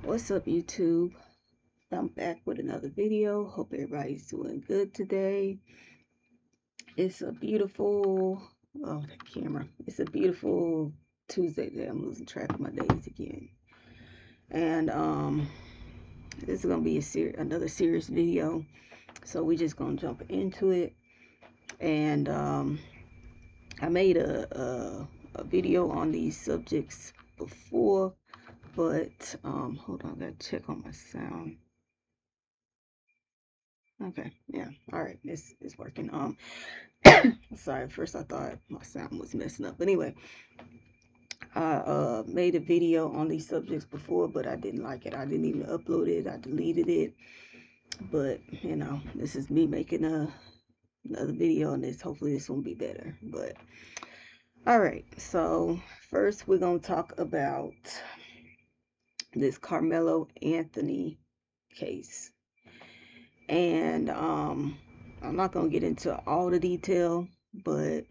What's up, YouTube? I'm back with another video. Hope everybody's doing good today. It's a beautiful, oh, that camera. It's a beautiful Tuesday today. I'm losing track of my days again. And this is gonna be another serious video. So we just gonna jump into it. And I made a video on these subjects before, but hold on, I gotta check on my sound. Okay, yeah, all right, it's working. Sorry, at first I thought my sound was messing up. Anyway, I made a video on these subjects before, but I didn't like it. I didn't even upload it. I deleted it. But this is me making another video on this. Hopefully, this will be better. But all right, so first we're gonna talk about this Carmelo Anthony case, and I'm not gonna get into all the detail, but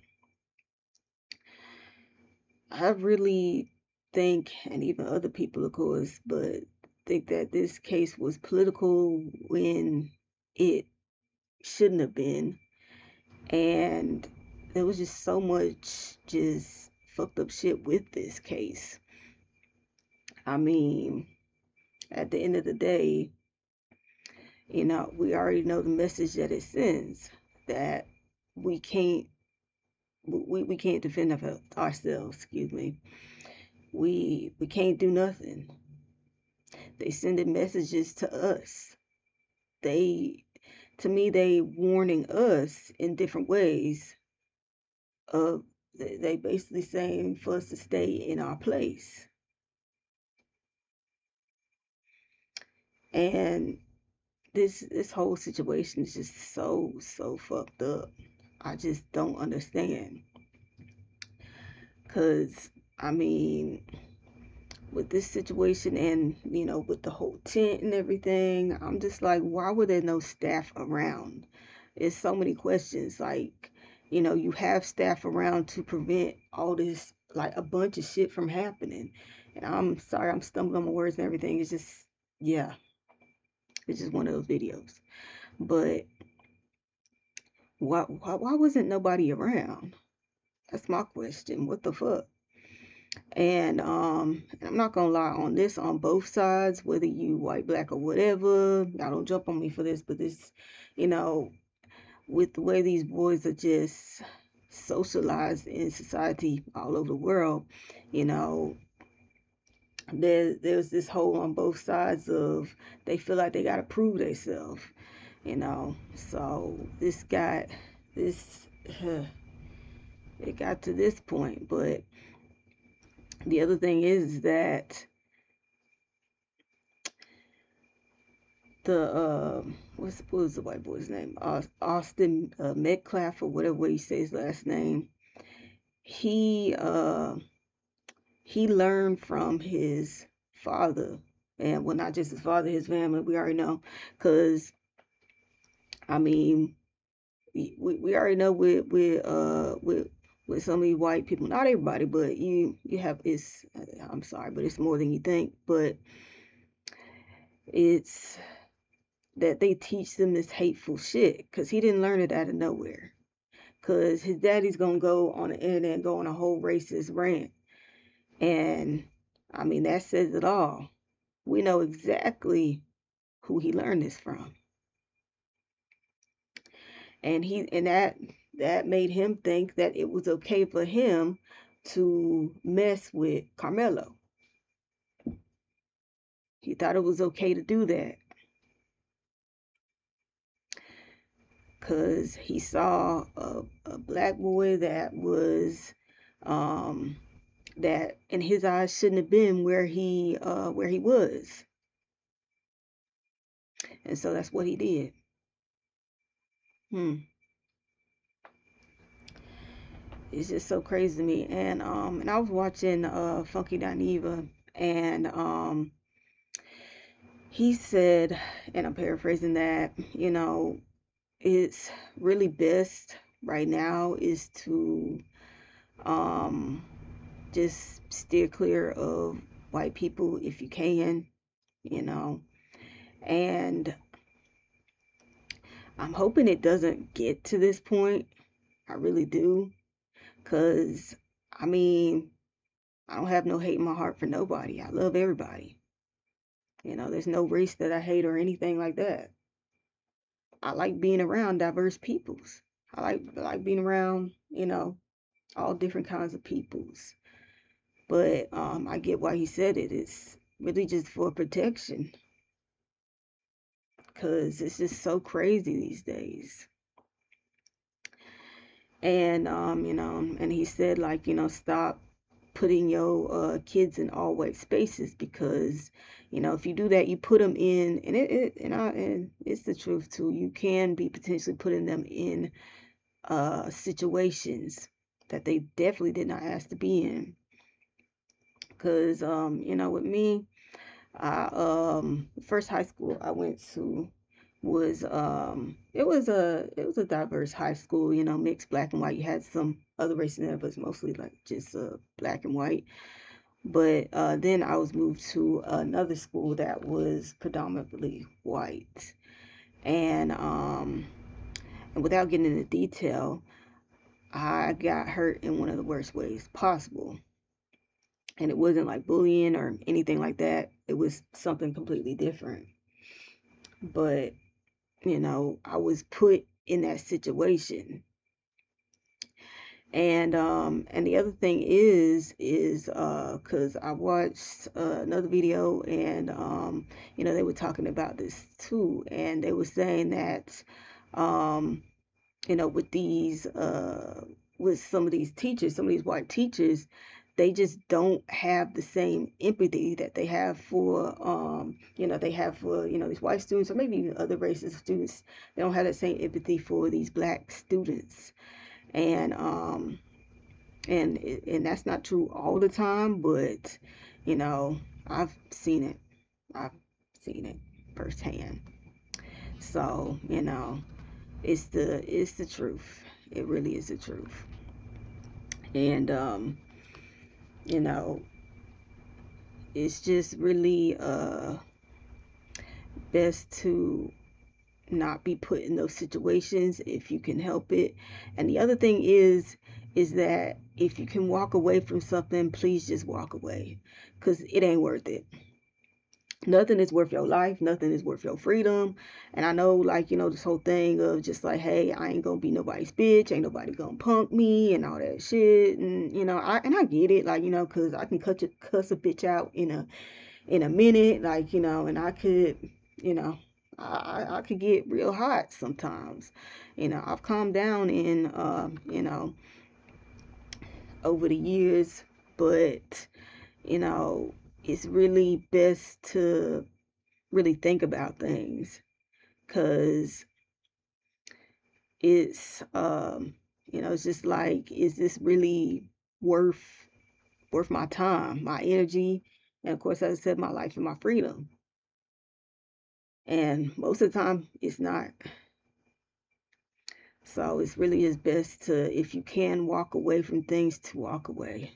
I really think, and even other people, of course, but think that this case was political when it shouldn't have been. And there was just so much just fucked up shit with this case. I mean, at the end of the day, we already know the message that it sends, that we can't we can't defend ourselves, excuse me. We can't do nothing. They sending messages to us. They, to me, they warning us in different ways of, they basically saying for us to stay in our place. And this whole situation is just so fucked up. I just don't understand. Cause I mean, with this situation and with the whole tent and everything, I'm just like, why were there no staff around? It's so many questions. Like, you have staff around to prevent all this, like a bunch of shit from happening. And I'm sorry, I'm stumbling on my words and everything. It's just, yeah, it's just one of those videos. But why wasn't nobody around? That's my question. What the fuck? And I'm not gonna lie on this, on both sides, whether you white, black, or whatever. Y'all don't jump on me for this, but this, you know, with the way these boys are just socialized in society all over the world, you know, there's this whole on both sides of they feel like they gotta prove themselves, So this it got to this point, but the other thing is that the what was the white boy's name? Austin Metcalf or whatever way you say his last name. He he learned from his father, and well, not just his father, his family. We already know, cause I mean, we already know with some of these white people, not everybody, but you have it's. I'm sorry, but it's more than you think. But it's that they teach them this hateful shit because he didn't learn it out of nowhere. Because his daddy's gonna go on the internet and go on a whole racist rant, and I mean that says it all. We know exactly who he learned this from, and that made him think that it was okay for him to mess with Carmelo. He thought it was okay to do that because he saw a black boy that was um, that in his eyes shouldn't have been where he was, and so that's what he did. Hmm. It's just so crazy to me. And I was watching Funky Dineva, and he said, and I'm paraphrasing that, it's really best right now is to um just steer clear of white people if you can. you know. And I'm hoping it doesn't get to this point. I really do. Because, I mean, I don't have no hate in my heart for nobody. I love everybody. There's no race that I hate or anything like that. I like being around diverse peoples. I like being around, all different kinds of peoples. But I get why he said it. It's really just for protection, because it's just so crazy these days. And and he said, like, stop putting your kids in all white spaces, because if you do that, you put them in, and and it's the truth too. You can be potentially putting them in situations that they definitely did not ask to be in. Because with me, I first high school I went to was it was a diverse high school, mixed black and white. You had some other races in there, but it's mostly like just black and white. But then I was moved to another school that was predominantly white. And without getting into detail, I got hurt in one of the worst ways possible. And it wasn't like bullying or anything like that. It was something completely different. But, I was put in that situation. And the other thing is cuz I watched another video, and they were talking about this too, and they were saying that um with these with some of these teachers, some of these white teachers, they just don't have the same empathy that they have for these white students, or maybe even other races of students. They don't have that same empathy for these black students. And um and and that's not true all the time, but I've seen it. I've seen it firsthand. So, it's the truth. It really is the truth. And you know, it's just really best to not be put in those situations if you can help it. And the other thing is that if you can walk away from something, please just walk away, because it ain't worth it. Nothing is worth your life. Nothing is worth your freedom. And I know, like, this whole thing of just like, hey, I ain't gonna be nobody's bitch. Ain't nobody gonna punk me and all that shit. And I get it, like, cause I can cuss a bitch out in a minute, like, and I could, you know, I could get real hot sometimes. I've calmed down in over the years, but you know, it's really best to really think about things, because it's it's just like, is this really worth my time, my energy, and of course, as I said, my life and my freedom? And most of the time it's not. So it's really is best to, if you can walk away from things, to walk away,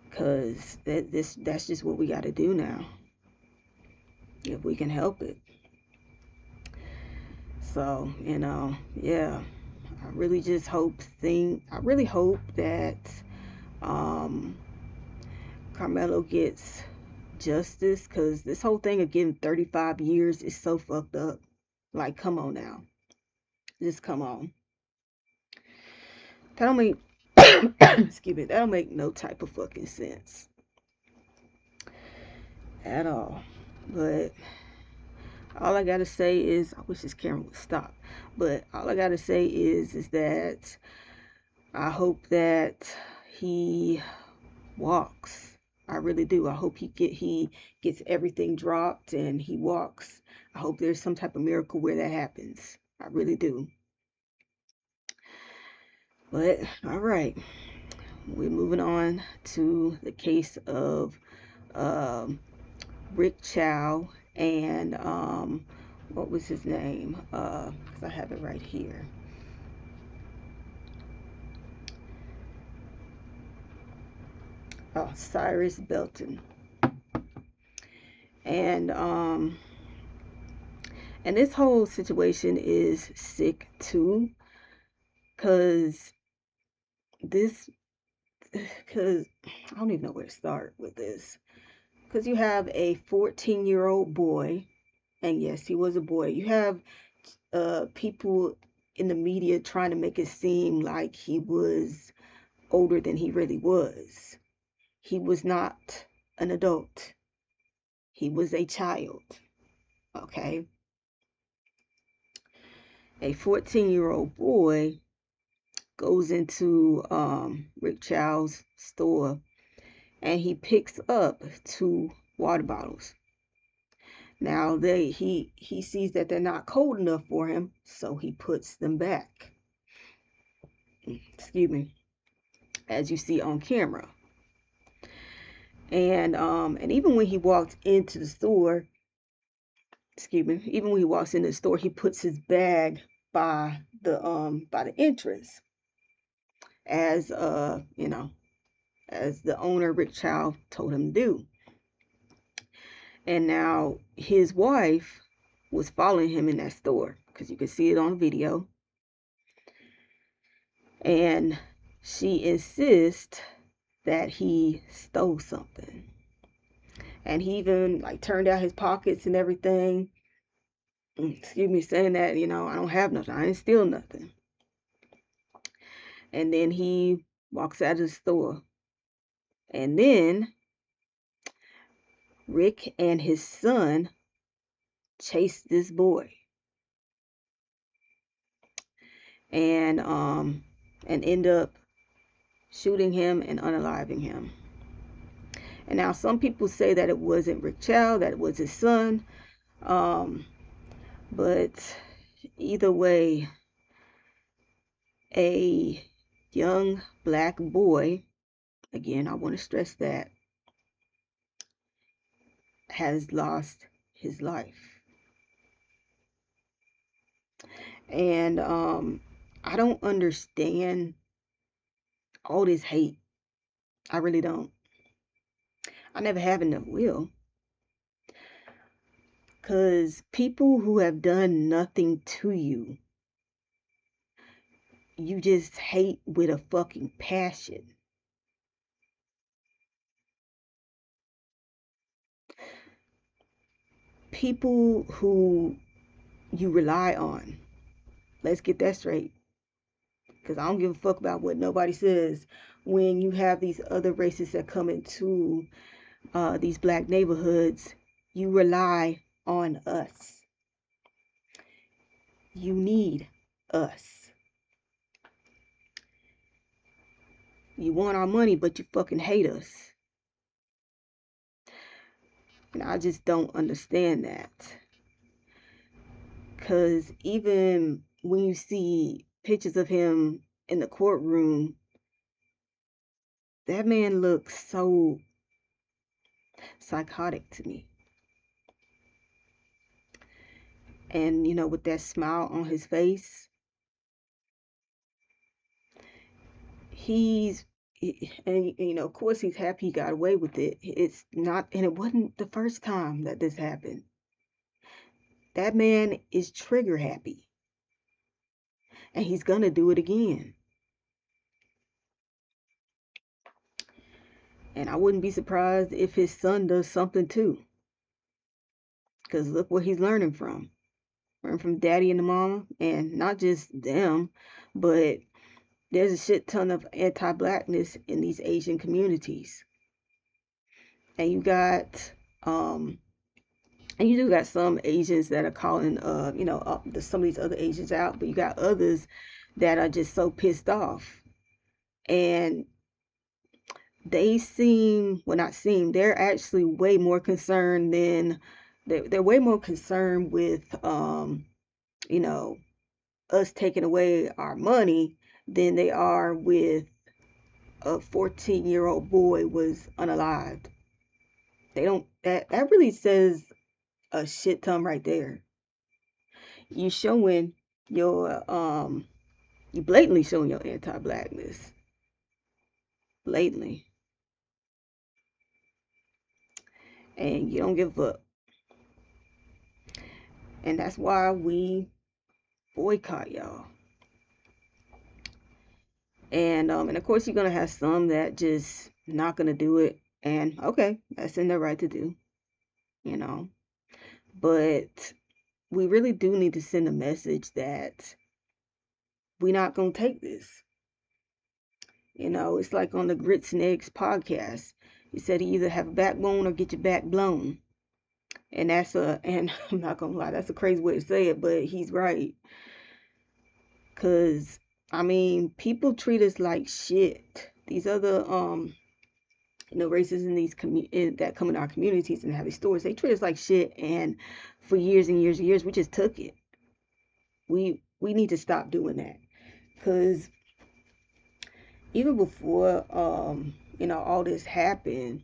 because that's just what we got to do now, if we can help it. So, yeah, I really hope that um, Karmelo gets justice, because this whole thing of getting 35 years is so fucked up. Like, come on now. Just come on. That don't make, excuse me, that don't make no type of fucking sense at all. But all I gotta say is, I wish this camera would stop. But all I gotta say is that I hope that he walks. I really do. I hope he gets everything dropped and he walks. I hope there's some type of miracle where that happens. I really do. But all right, we're moving on to the case of um, Rick Chow and what was his name? Because I have it right here. Cyrus Belton. And this whole situation is sick too, cause this, cause I don't even know where to start with this. Cause you have a 14-year-old boy, and yes, he was a boy. You have people in the media trying to make it seem like he was older than he really was. He was not an adult. He was a child. Okay. A 14-year-old boy goes into Rick Child's store and he picks up two water bottles. Now he sees that they're not cold enough for him, so he puts them back. Excuse me, as you see on camera. And even when he walked into the store, even when he walks in the store, he puts his bag by the entrance, as as the owner Rick Child told him to do. And now his wife was following him in that store, because you can see it on video. And she insists that he stole something. And he even like turned out his pockets and everything. Saying that, I don't have nothing. I didn't steal nothing. And then he walks out of the store. And then Rick and his son chase this boy. And end up shooting him and unaliving him. And now some people say that it wasn't Rick Child, that it was his son. But either way, a young black boy, again, I want to stress that, has lost his life. And I don't understand all this hate. I really don't. I never have and never will. Because people who have done nothing to you, you just hate with a fucking passion. People who you rely on. Let's get that straight. Because I don't give a fuck about what nobody says. When you have these other races that come into these black neighborhoods, you rely on us. You need us. You want our money, but you fucking hate us. And I just don't understand that. Because even when you see pictures of him in the courtroom, that man looks so psychotic to me. And, with that smile on his face, and of course he's happy he got away with it. It's not, and it wasn't the first time that this happened. That man is trigger happy. And he's gonna do it again. And I wouldn't be surprised if his son does something too. Because look what he's learning from. Learn from daddy and the mama. And not just them, but there's a shit ton of anti-blackness in these Asian communities. And you got and you do got some Asians that are calling some of these other Asians out, but you got others that are just so pissed off. And they they're actually way more concerned they're way more concerned with us taking away our money than they are with a 14-year-old boy was unalived. They don't, that really says a shit ton right there. You showing your you blatantly showing your anti-blackness. Blatantly. And you don't give a fuck. And that's why we boycott y'all. And of course you're gonna have some that just not gonna do it. And okay, that's in their right to do, you know. But we really do need to send a message that we're not gonna take this. It's like on the Grits and Eggs podcast. He said you either have a backbone or get your back blown. And I'm not gonna lie, that's a crazy way to say it, but he's right. Cause I mean, people treat us like shit. These other races in that come in our communities and have these stores, they treat us like shit. And for years and years and years, we just took it. We need to stop doing that. Cause even before all this happened,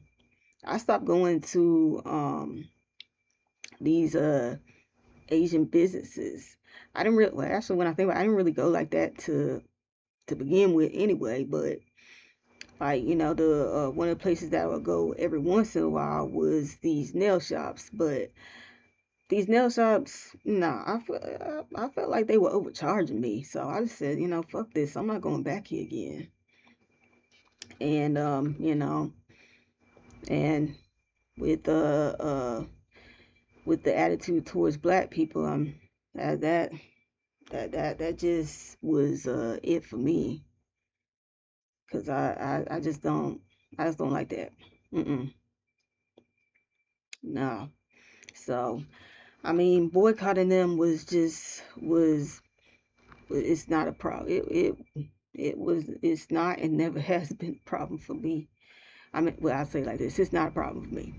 I stopped going to these Asian businesses. I didn't really, well, actually, when I think about it, I didn't really go like that to begin with anyway. But like, the one of the places that I would go every once in a while was these nail shops. But these nail shops, nah, I felt like they were overcharging me. So I just said, fuck this. I'm not going back here again. And and with with the attitude towards black people, that that that just was it for me. Cause I just don't like that. No. So I mean, boycotting them was it's not a problem. It's not and never has been a problem for me. I mean, well, I say it like this: it's not a problem for me.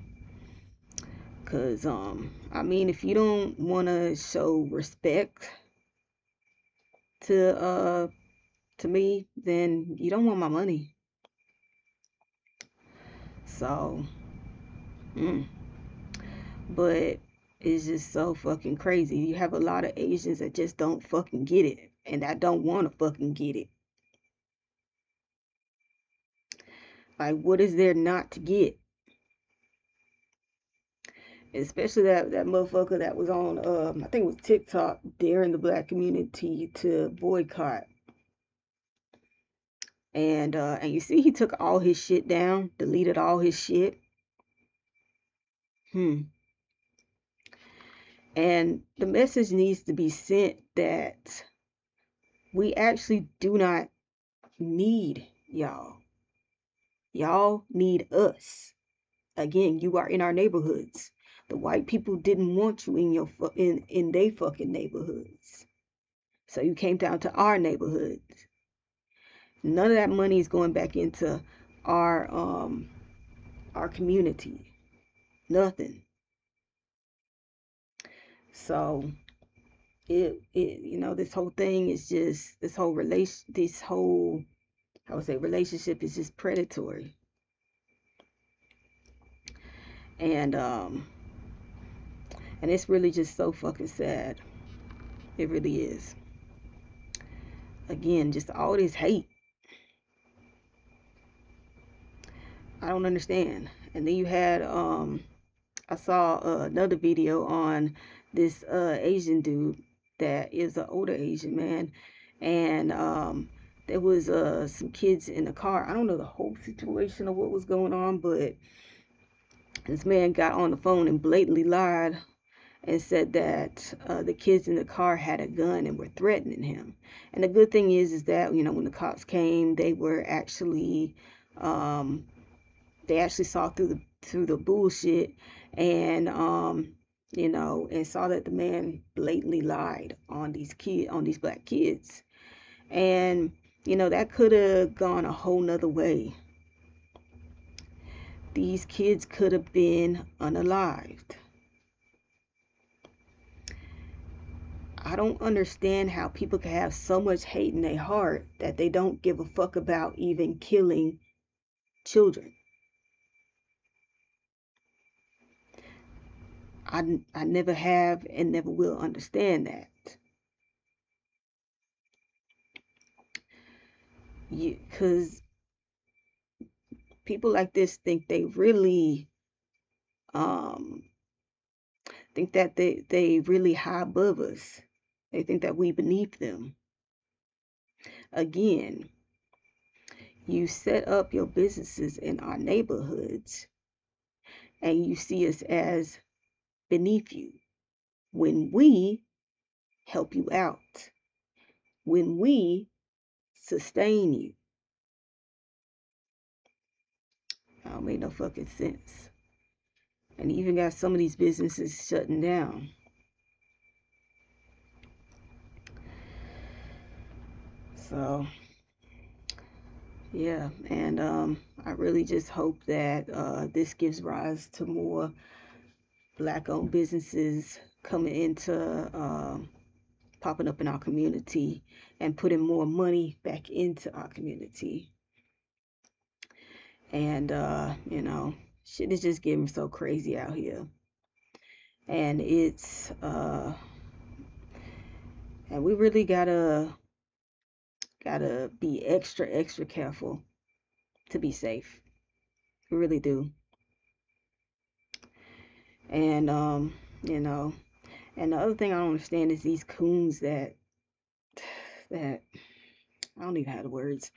Cause I mean, if you don't want to show respect to me, then you don't want my money. So, mm. But it's just so fucking crazy. You have a lot of Asians that just don't fucking get it, and that don't want to fucking get it. Like, what is there not to get? Especially that motherfucker that was on I think it was TikTok daring the black community to boycott. And you see he took all his shit down, deleted all his shit. And the message needs to be sent that we actually do not need y'all. Y'all need us. Again, you are in our neighborhoods. The white people didn't want you in they fucking neighborhoods. So you came down to our neighborhoods. None of that money is going back into our community. Nothing. So this whole thing is just I would say relationship is just predatory. And it's really just so fucking sad. It really is. Again, just all this hate. I don't understand. And then you had I saw another video on this Asian dude that is an older Asian man, and there was some kids in the car. I don't know the whole situation of what was going on, but this man got on the phone and blatantly lied and said that the kids in the car had a gun and were threatening him. And the good thing is that when the cops came, they were actually they actually saw through the bullshit, and and saw that the man blatantly lied on these black kids. And that could have gone a whole nother way. These kids could have been unalived. I don't understand how people can have so much hate in their heart that they don't give a fuck about even killing children. I never have and never will understand that. Because people like this think they really think that they really high above us. They think that we beneath them. Again, you set up your businesses in our neighborhoods and you see us as beneath you when we help you out, when we sustain you. That don't make no fucking sense. And even got some of these businesses shutting down. So yeah, and I really just hope that this gives rise to more black-owned businesses coming into popping up in our community and putting more money back into our community. And shit is just getting so crazy out here, and it's and we really gotta be extra careful to be safe. We really do. And and the other thing I don't understand is these coons that I don't even have the words.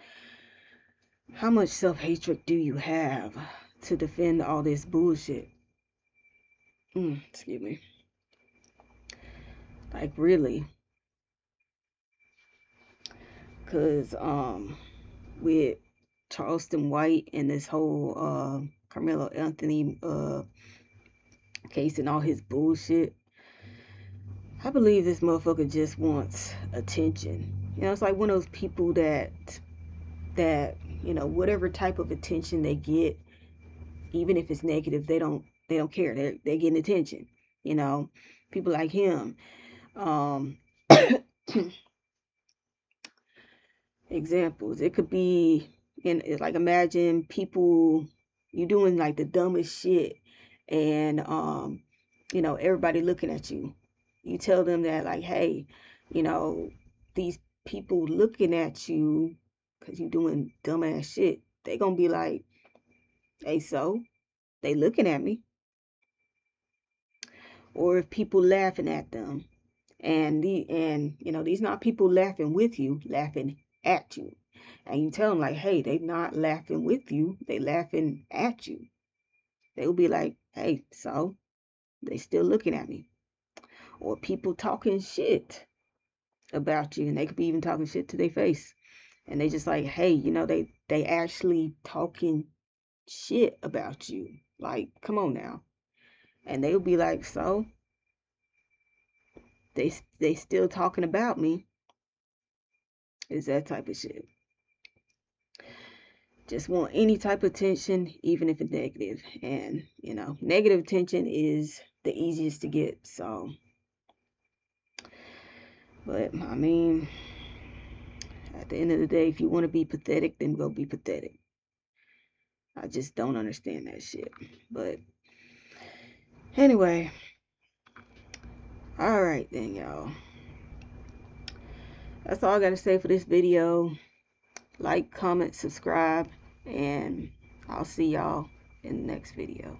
How much self-hatred do you have to defend all this bullshit? Excuse me. Like, really? Because with Charleston White and this whole Carmelo Anthony case and all his bullshit, I believe this motherfucker just wants attention. It's like one of those people that whatever type of attention they get, even if it's negative, they don't care. They're getting attention. People like him. Examples. It could be like, imagine people, you doing like the dumbest shit, and everybody looking at you. You tell them that, like, hey, these people looking at you because you doing dumbass shit. They gonna be like, hey, so they looking at me. Or if people laughing at them, and these not people laughing with you, laughing at you, and you tell them like, hey, they not laughing with you, they laughing at you. They will be like, hey, so they still looking at me. Or people talking shit about you, and they could be even talking shit to their face, and they just like, hey, they actually talking shit about you. Like, come on now. And they'll be like, so they still talking about me. Is that type of shit. Just want any type of attention, even if it's negative. And negative attention is the easiest to get. So, but I mean, at the end of the day, if you want to be pathetic, then go be pathetic. I just don't understand that shit. But anyway, all right then, y'all. That's all I got to say for this video. Like, comment, subscribe, and I'll see y'all in the next video.